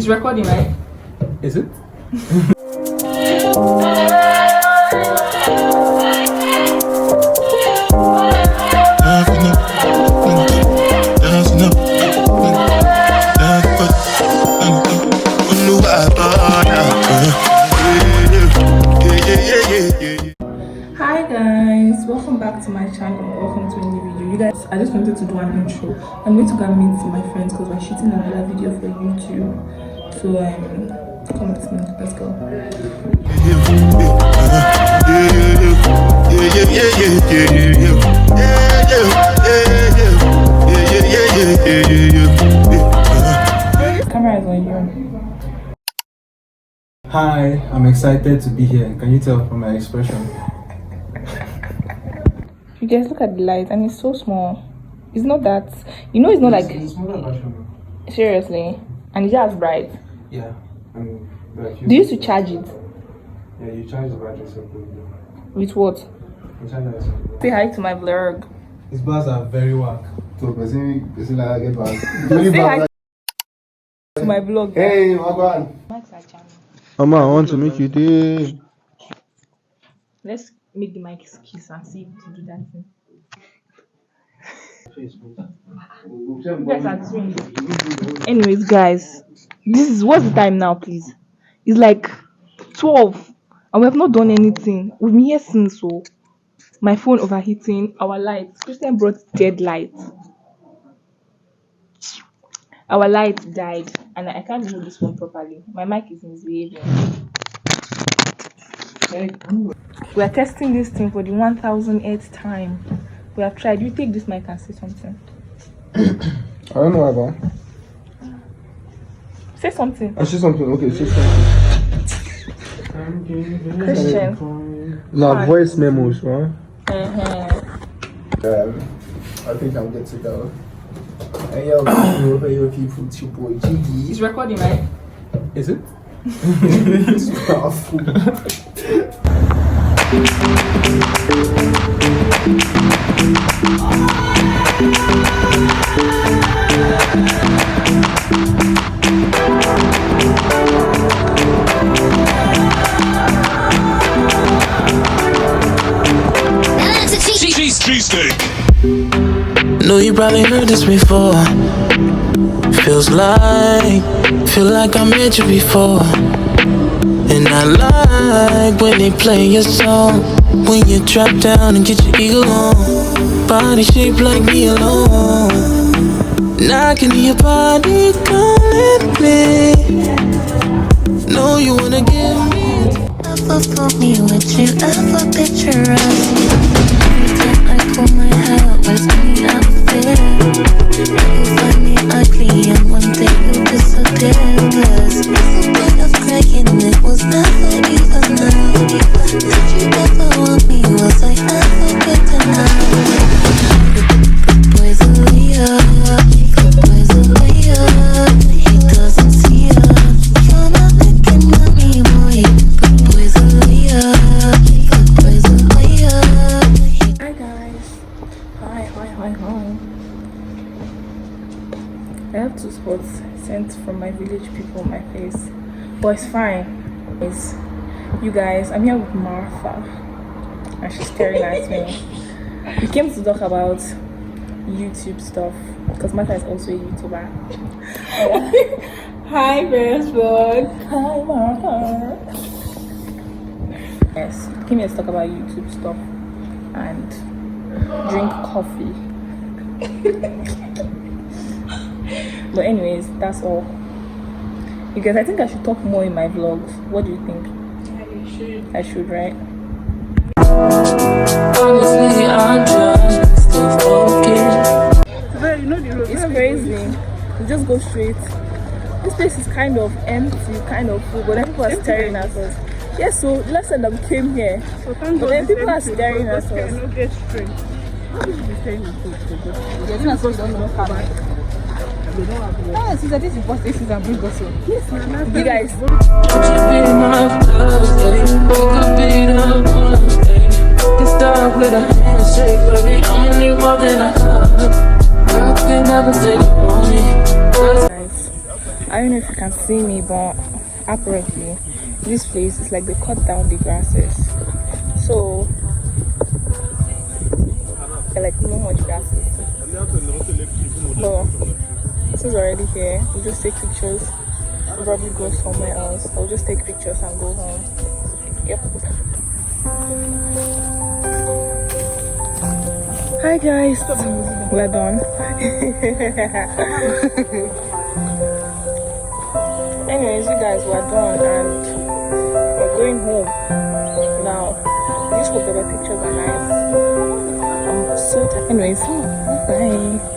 It's recording, right? Is it? Hi guys, welcome back to my channel. Welcome to a new video. You guys, I just wanted to do an intro. I'm going to go and meet my friends because we're shooting another video for YouTube. So come with me, let's go. Camera is on you. Hi, I'm excited to be here. Can you tell from my expression? You guys look at the light and it's so small. It's not that, you know, it's not like It's a smaller version. seriously, and it's just bright. Yeah. And Do you used to charge it? Yeah, you charge the battery separately. With what? You charge it separately. Say hi to my vlog. His bars are very whack. So, person like I get back. Say hi to my vlog. Hey, Magwan. Mama, I want to make you day. Let's make the mic kiss and see if we can do that thing. You guys are doing. Anyways, guys, what's the time now, please? It's like 12 and we have not done anything. We've been here since, so my phone overheating, our lights. Christian brought dead light. Our light died and I can't hold this one properly. My mic is misbehaving. We are testing this thing for the 1008th time. We have tried. You take this mic and say something. I don't know about. Say something. I say something. Okay, say something. Christian. No, voice memos, right? I think I'm good to go. Hey yo, people, it's your boy Jiggy. It's recording, right? Is it? It's powerful. Know you probably heard this before. Feel like I met you before. And I like when they play your song. When you drop down and get your eagle on. Body shaped like me alone. Knocking in your body, calling me. Know you wanna give me. Ever put me with you, ever picture us. Every time I pull my hair, where's my outfit? You find me ugly and one day you disappear. Cause the point of crying, it was never even now. Did you ever want me, was I ever good enough? Good boy's a liar, good boy's a liar. He doesn't see her, you're not looking at me, boy. Good boy's a liar, good boy's a liar. Hi guys. Hi. I have 2 spots sent from my village people on my face. But it's fine. You guys, I'm here with Martha. And she's staring at me. We came to talk about YouTube stuff. Because Martha is also a YouTuber. Hi VerahVlogs. Hi Martha. Yes, we came here to talk about YouTube stuff and drink coffee. But anyways, that's all. You guys, I think I should talk more in my vlogs. What do you think? Yeah, you should. I should, right? Honestly, I'm just still focused. It's crazy. You just go straight. This place is kind of empty, kind of full, but then people are staring at us. Yes, so last time that we came here, but then people are staring at us. Since I did the first this and bring us home. Yes, you guys. Start with a handshake, baby. I'm only more than a hug. Girl can never take it on me. Guys, I I don't know if you can see me, but apparently this place is like they cut down the grasses, so like no much grasses. But this is already here. We'll just take pictures. We'll probably go somewhere else. I'll just take pictures and go home. Yep. Hi guys, we're done. Anyways, you guys, we're done and we're going home now. I just hope that the pictures are nice. I'm so tired. Anyways, bye.